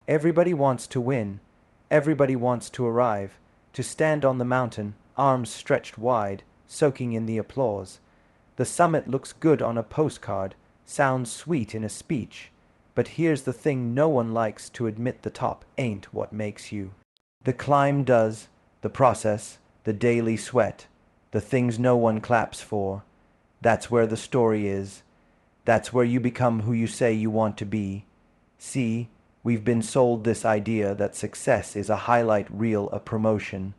Everybody wants to win. Everybody wants to arrive, to stand on the mountain, arms stretched wide, soaking in the applause. The summit looks good on a postcard, sounds sweet in a speech. But here's the thing, no one likes to admit the top ain't what makes you. The climb does, the process, the daily sweat, the things no one claps for. That's where the story is. That's where you become who you say you want to be. See, we've been sold this idea that success is a highlight reel, a promotion,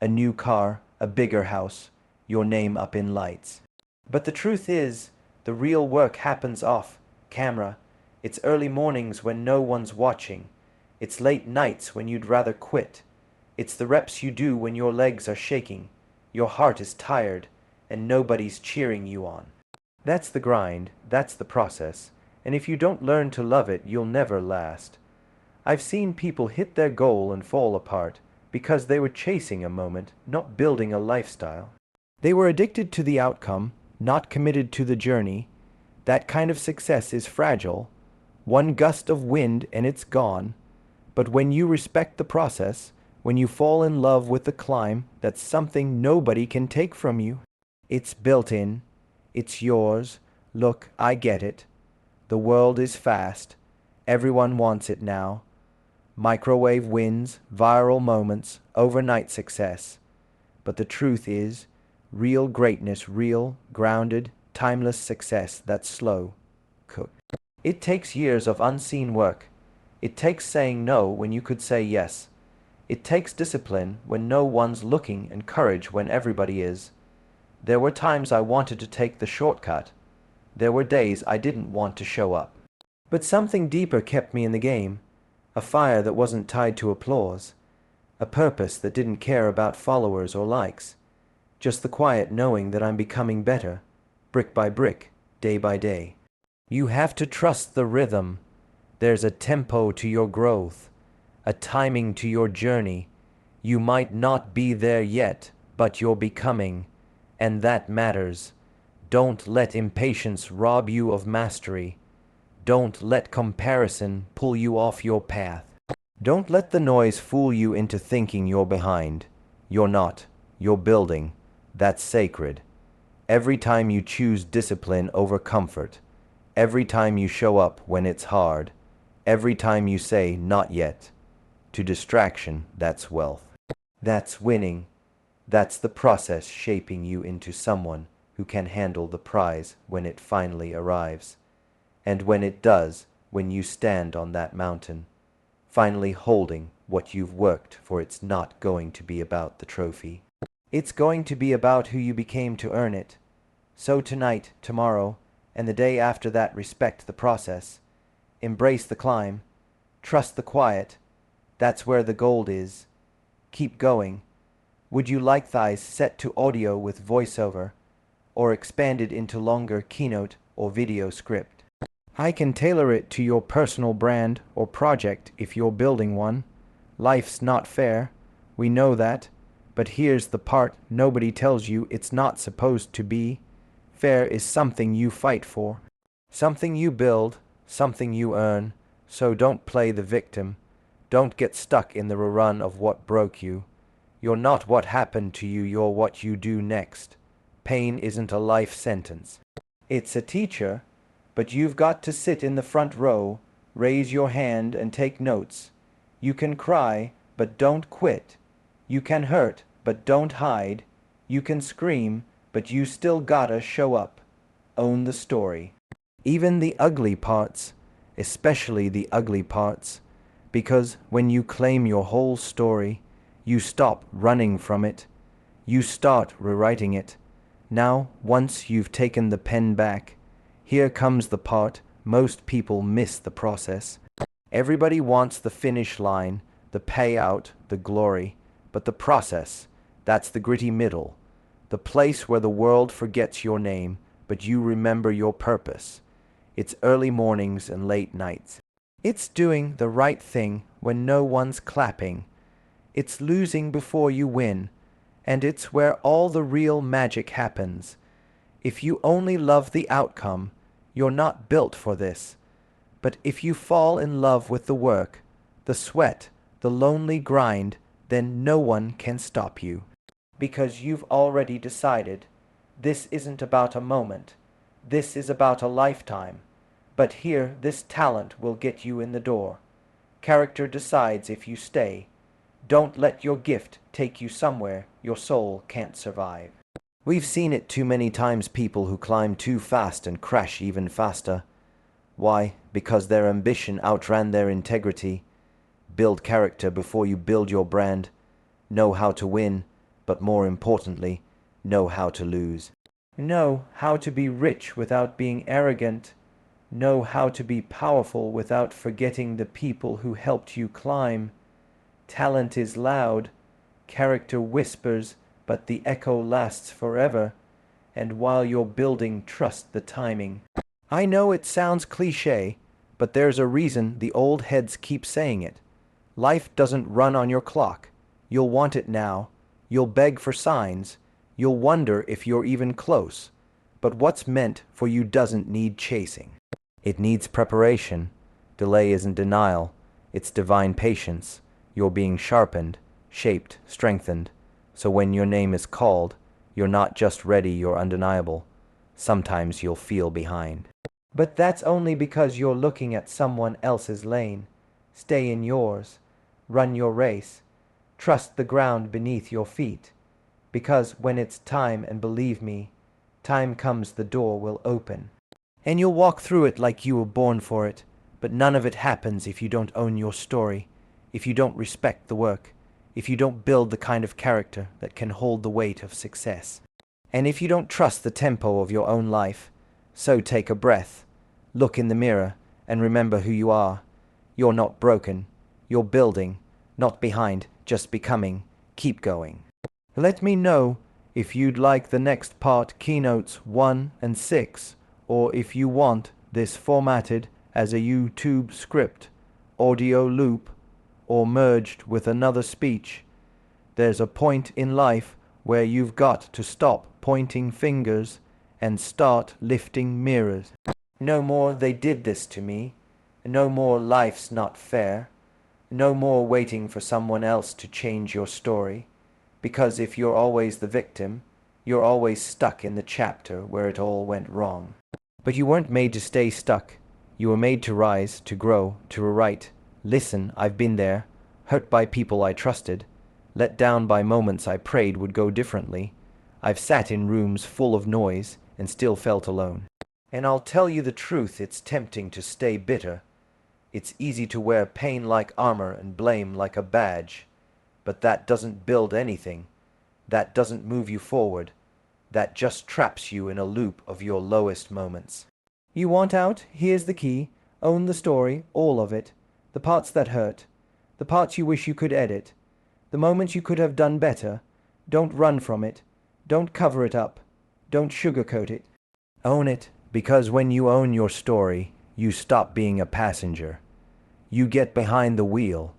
a new car, a bigger house, your name up in lights. But the truth is, the real work happens off camera. It's early mornings when no one's watching. It's late nights when you'd rather quit. It's the reps you do when your legs are shaking, your heart is tired, and nobody's cheering you on. That's the grind, that's the process, and if you don't learn to love it, you'll never last. I've seen people hit their goal and fall apart because they were chasing a moment, not building a lifestyle. They were addicted to the outcome, not committed to the journey. That kind of success is fragile. One gust of wind and it's gone. But when you respect the process, when you fall in love with the climb, that's something nobody can take from you. It's built in. It's yours. Look, I get it. The world is fast. Everyone wants it now. Microwave wins, viral moments, overnight success. But the truth is, real greatness, real, grounded, timeless success, that's slow cooked. It takes years of unseen work. It takes saying no when you could say yes. It takes discipline when no one's looking and courage when everybody is. There were times I wanted to take the shortcut. There were days I didn't want to show up. But something deeper kept me in the game. A fire that wasn't tied to applause. A purpose that didn't care about followers or likes. Just the quiet knowing that I'm becoming better, brick by brick, day by day. You have to trust the rhythm. There's a tempo to your growth, a timing to your journey. You might not be there yet, but you're becoming, and that matters. Don't let impatience rob you of mastery. Don't let comparison pull you off your path. Don't let the noise fool you into thinking you're behind. You're not. You're building. That's sacred. Every time you choose discipline over comfort, every time you show up when it's hard, every time you say not yet to distraction, that's wealth. That's winning. That's the process shaping you into someone who can handle the prize when it finally arrives. And when it does, when you stand on that mountain, finally holding what you've worked for, it's not going to be about the trophy. It's going to be about who you became to earn it. So tonight, tomorrow, and the day after that, respect the process. Embrace the climb. Trust the quiet. That's where the gold is. Keep going. Would you like thighs set to audio with voiceover, or expanded into longer keynote or video script? I can tailor it to your personal brand or project if you're building one. Life's not fair. We know that. But here's the part nobody tells you it's not supposed to be. Fair is something you fight for. Something you build, something you earn. So don't play the victim. Don't get stuck in the rerun of what broke you. You're not what happened to you, you're what you do next. Pain isn't a life sentence. It's a teacher, but you've got to sit in the front row, raise your hand and take notes. You can cry, but don't quit. You can hurt, but don't hide. You can scream, but you still gotta show up. Own the story. Even the ugly parts, especially the ugly parts, because when you claim your whole story, you stop running from it. You start rewriting it. Now, once you've taken the pen back, here comes the part most people miss the process. Everybody wants the finish line, the payout, the glory, but the process, that's the gritty middle, the place where the world forgets your name, but you remember your purpose. It's early mornings and late nights. It's doing the right thing when no one's clapping. It's losing before you win, and it's where all the real magic happens. If you only love the outcome, you're not built for this. But if you fall in love with the work, the sweat, the lonely grind, then no one can stop you. Because you've already decided, this isn't about a moment, this is about a lifetime. But here, this talent will get you in the door. Character decides if you stay. Don't let your gift take you somewhere your soul can't survive. We've seen it too many times, people who climb too fast and crash even faster. Why? Because their ambition outran their integrity. Build character before you build your brand. Know how to win, but more importantly, know how to lose. Know how to be rich without being arrogant. Know how to be powerful without forgetting the people who helped you climb. Talent is loud, character whispers, but the echo lasts forever. And while you're building, trust the timing. I know it sounds cliché, but there's a reason the old heads keep saying it. Life doesn't run on your clock. You'll want it now. You'll beg for signs. You'll wonder if you're even close. But what's meant for you doesn't need chasing. It needs preparation. Delay isn't denial. It's divine patience. You're being sharpened, shaped, strengthened. So when your name is called, you're not just ready, you're undeniable. Sometimes you'll feel behind. But that's only because you're looking at someone else's lane. Stay in yours. Run your race. Trust the ground beneath your feet. Because when it's time, and believe me, time comes, the door will open. And you'll walk through it like you were born for it. But none of it happens if you don't own your story, if you don't respect the work, if you don't build the kind of character that can hold the weight of success. And if you don't trust the tempo of your own life. So take a breath, look in the mirror, and remember who you are. You're not broken. You're building, not behind, just becoming. Keep going. Let me know if you'd like the next part, keynotes 1 and 6, or if you want this formatted as a YouTube script, audio loop, or merged with another speech. There's a point in life where you've got to stop pointing fingers and start lifting mirrors. No more they did this to me. No more life's not fair. No more waiting for someone else to change your story. Because if you're always the victim, you're always stuck in the chapter where it all went wrong. But you weren't made to stay stuck. You were made to rise, to grow, to rewrite. Listen, I've been there, hurt by people I trusted, let down by moments I prayed would go differently. I've sat in rooms full of noise and still felt alone. And I'll tell you the truth, it's tempting to stay bitter. It's easy to wear pain like armor and blame like a badge. But that doesn't build anything. That doesn't move you forward. That just traps you in a loop of your lowest moments. You want out? Here's the key. Own the story, all of it. The parts that hurt. The parts you wish you could edit. The moments you could have done better. Don't run from it. Don't cover it up. Don't sugarcoat it. Own it, because when you own your story, you stop being a passenger. You get behind the wheel.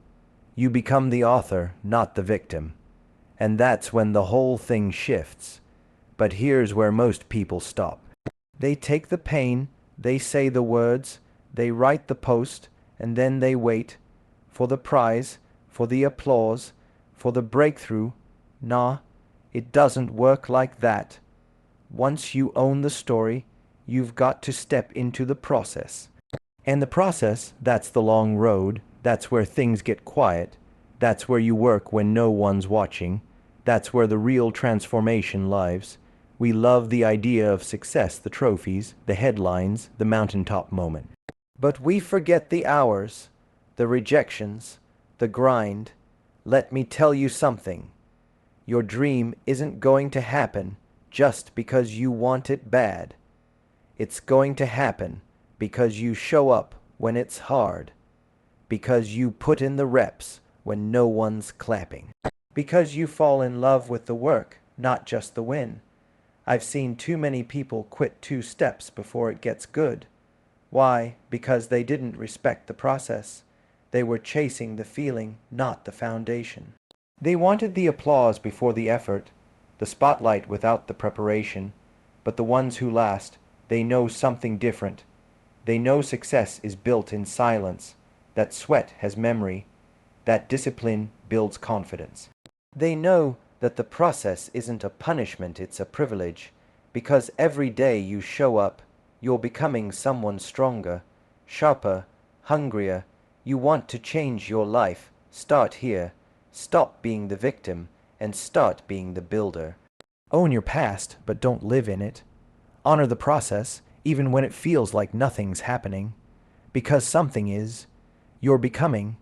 You become the author, not the victim. And that's when the whole thing shifts. But here's where most people stop. They take the pain, they say the words, they write the post, and then they wait for the prize, for the applause, for the breakthrough. Nah, it doesn't work like that. Once you own the story, you've got to step into the process. And the process, that's the long road. That's where things get quiet. That's where you work when no one's watching. That's where the real transformation lives. We love the idea of success, the trophies, the headlines, the mountaintop moment. But we forget the hours, the rejections, the grind. Let me tell you something. Your dream isn't going to happen just because you want it bad. It's going to happen because you show up when it's hard. Because you put in the reps when no one's clapping. Because you fall in love with the work, not just the win. I've seen too many people quit 2 steps before it gets good. Why? Because they didn't respect the process. They were chasing the feeling, not the foundation. They wanted the applause before the effort, the spotlight without the preparation. But the ones who last, they know something different. They know success is built in silence, that sweat has memory, That discipline builds confidence. They know that the process isn't a punishment, it's a privilege, because every day you show up, you're becoming someone stronger, sharper, hungrier. You want to change your life. Start here. Stop being the victim and start being the builder. Own your past, but don't live in it. Honor the process, even when it feels like nothing's happening. Because something is. You're becoming.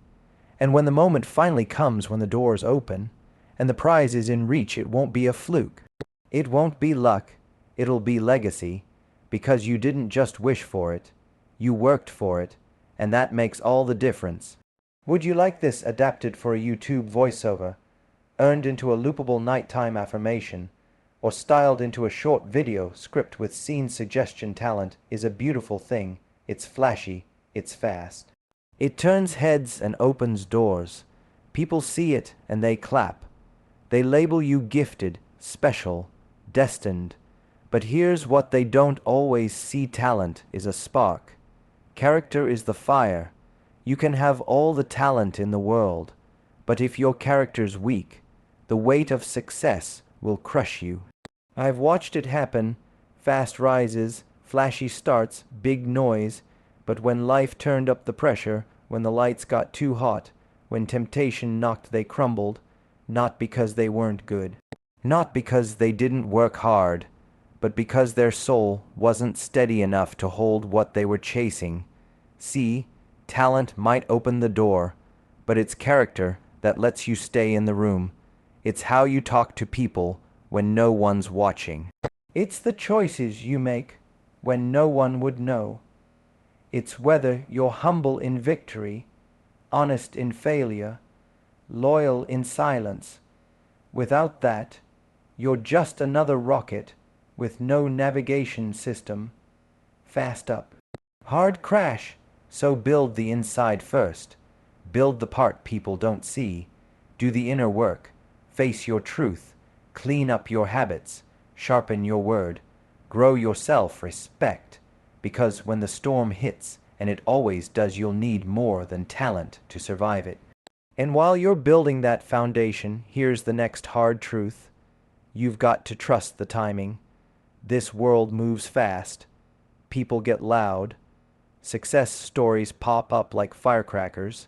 And when the moment finally comes, when the doors open, and the prize is in reach, it won't be a fluke. It won't be luck. It'll be legacy. Because you didn't just wish for it. You worked for it. And that makes all the difference. Would you like this adapted for a YouTube voiceover, earned into a loopable nighttime affirmation, or styled into a short video script with scene suggestion? Talent is a beautiful thing. It's flashy. It's fast. It turns heads and opens doors. People see it and they clap. They label you gifted, special, destined. But here's what they don't always see. Talent is a spark. Character is the fire. You can have all the talent in the world, but if your character's weak, the weight of success will crush you. I've watched it happen. Fast rises, flashy starts, big noise. But when life turned up the pressure, when the lights got too hot, when temptation knocked, they crumbled. Not because they weren't good, not because they didn't work hard, but because their soul wasn't steady enough to hold what they were chasing. See, talent might open the door, but it's character that lets you stay in the room. It's how you talk to people when no one's watching. It's the choices you make when no one would know. It's whether you're humble in victory, honest in failure, loyal in silence. Without that, you're just another rocket with no navigation system. Fast up. Hard crash, so build the inside first. Build the part people don't see. Do the inner work. Face your truth. Clean up your habits. Sharpen your word. Grow your self-respect. Because when the storm hits, and it always does, you'll need more than talent to survive it. And while you're building that foundation, here's the next hard truth. You've got to trust the timing. This world moves fast. People get loud. Success stories pop up like firecrackers.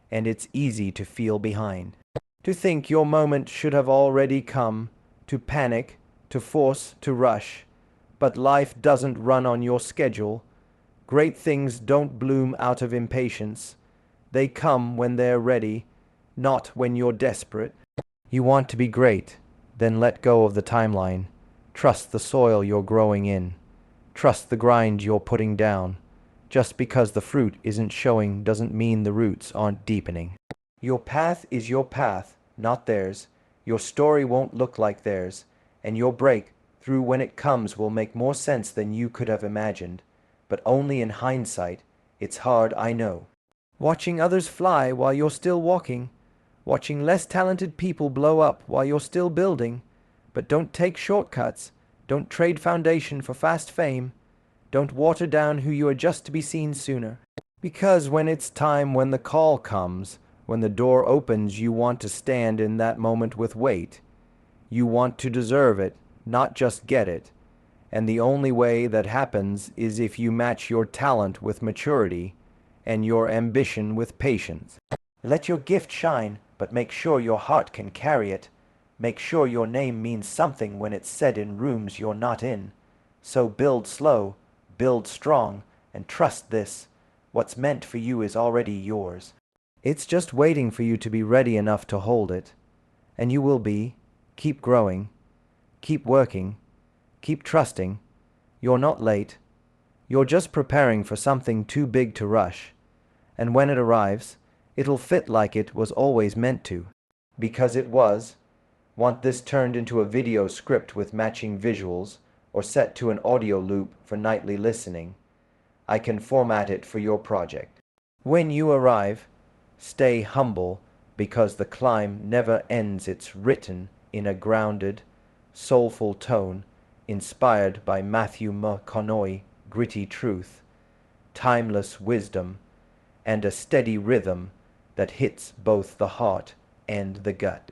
And it's easy to feel behind. To think your moment should have already come. To panic, to force, to rush. But life doesn't run on your schedule. Great things don't bloom out of impatience. They come when they're ready, not when you're desperate. You want to be great, then let go of the timeline. Trust the soil you're growing in. Trust the grind you're putting down. Just because the fruit isn't showing doesn't mean the roots aren't deepening. Your path is your path, not theirs. Your story won't look like theirs, and your breakthrough when it comes will make more sense than you could have imagined. But only in hindsight. It's hard, I know. Watching others fly while you're still walking. Watching less talented people blow up while you're still building. But don't take shortcuts. Don't trade foundation for fast fame. Don't water down who you are just to be seen sooner. Because when it's time, when the call comes, when the door opens, you want to stand in that moment with weight. You want to deserve it, not just get it. And the only way that happens is if you match your talent with maturity and your ambition with patience. Let your gift shine, but make sure your heart can carry it. Make sure your name means something when it's said in rooms you're not in. So build slow, build strong, and trust this. What's meant for you is already yours. It's just waiting for you to be ready enough to hold it. And you will be. Keep growing. Keep working. Keep trusting. You're not late. You're just preparing for something too big to rush. And when it arrives, it'll fit like it was always meant to. Because it was. Want this turned into a video script with matching visuals, or set to an audio loop for nightly listening? I can format it for your project. When you arrive, stay humble, because the climb never ends. It's written in a grounded, soulful tone, inspired by Matthew McConaughey, gritty truth, timeless wisdom, and a steady rhythm that hits both the heart and the gut.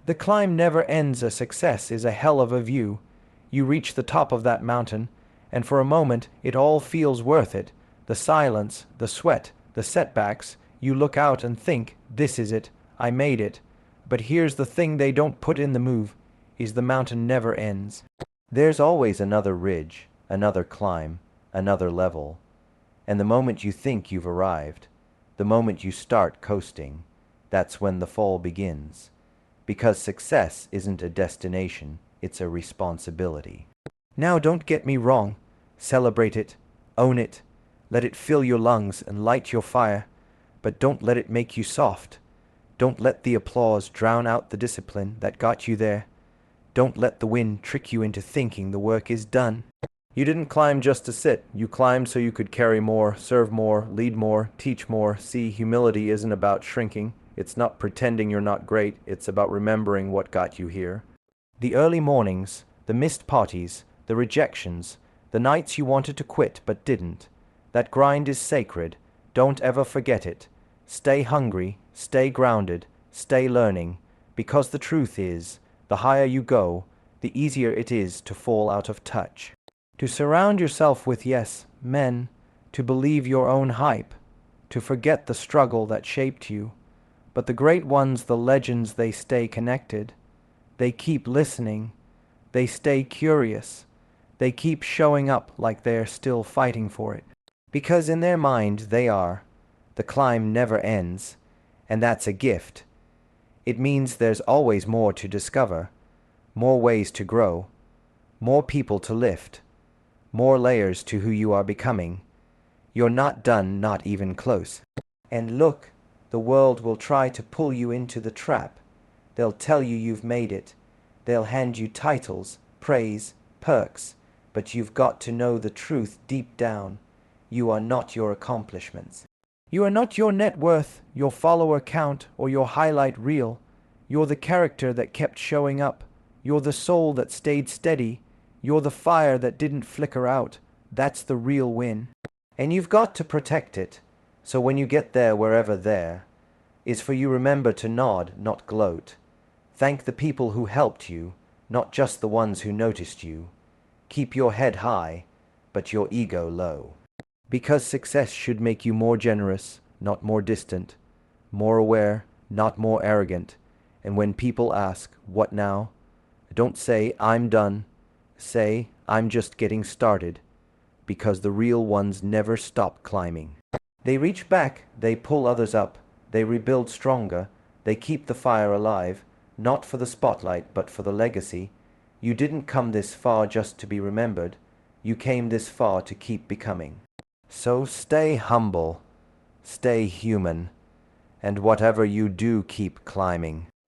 The climb never ends. A success is a hell of a view. You reach the top of that mountain, and for a moment it all feels worth it. The silence, the sweat, the setbacks. You look out and think, this is it, I made it. But here's the thing they don't put in the move, is the mountain never ends. There's always another ridge, another climb, another level. And the moment you think you've arrived, the moment you start coasting, that's when the fall begins. Because success isn't a destination, it's a responsibility. Now don't get me wrong. Celebrate it, own it, let it fill your lungs and light your fire, but don't let it make you soft. Don't let the applause drown out the discipline that got you there. Don't let the wind trick you into thinking the work is done. You didn't climb just to sit. You climbed so you could carry more, serve more, lead more, teach more. See, humility isn't about shrinking. It's not pretending you're not great. It's about remembering what got you here. The early mornings, the missed parties, the rejections, the nights you wanted to quit but didn't. That grind is sacred. Don't ever forget it. Stay hungry, stay grounded, stay learning, because the truth is, the higher you go, the easier it is to fall out of touch. To surround yourself with yes, men, to believe your own hype, to forget the struggle that shaped you. But the great ones, the legends, they stay connected. They keep listening. They stay curious. They keep showing up like they're still fighting for it. Because in their mind they are. The climb never ends, and that's a gift. It means there's always more to discover, more ways to grow, more people to lift, more layers to who you are becoming. You're not done, not even close. And look, the world will try to pull you into the trap. They'll tell you you've made it. They'll hand you titles, praise, perks, but you've got to know the truth deep down. You are not your accomplishments. You are not your net worth, your follower count, or your highlight reel. You're the character that kept showing up. You're the soul that stayed steady. You're the fire that didn't flicker out. That's the real win. And you've got to protect it. So when you get there, wherever there is, for you remember to nod, not gloat. Thank the people who helped you, not just the ones who noticed you. Keep your head high, but your ego low. Because success should make you more generous, not more distant, more aware, not more arrogant. And when people ask, what now? Don't say, I'm done. Say, I'm just getting started. Because the real ones never stop climbing. They reach back, they pull others up, they rebuild stronger, they keep the fire alive, not for the spotlight, but for the legacy. You didn't come this far just to be remembered. You came this far to keep becoming. So stay humble, stay human, and whatever you do, keep climbing.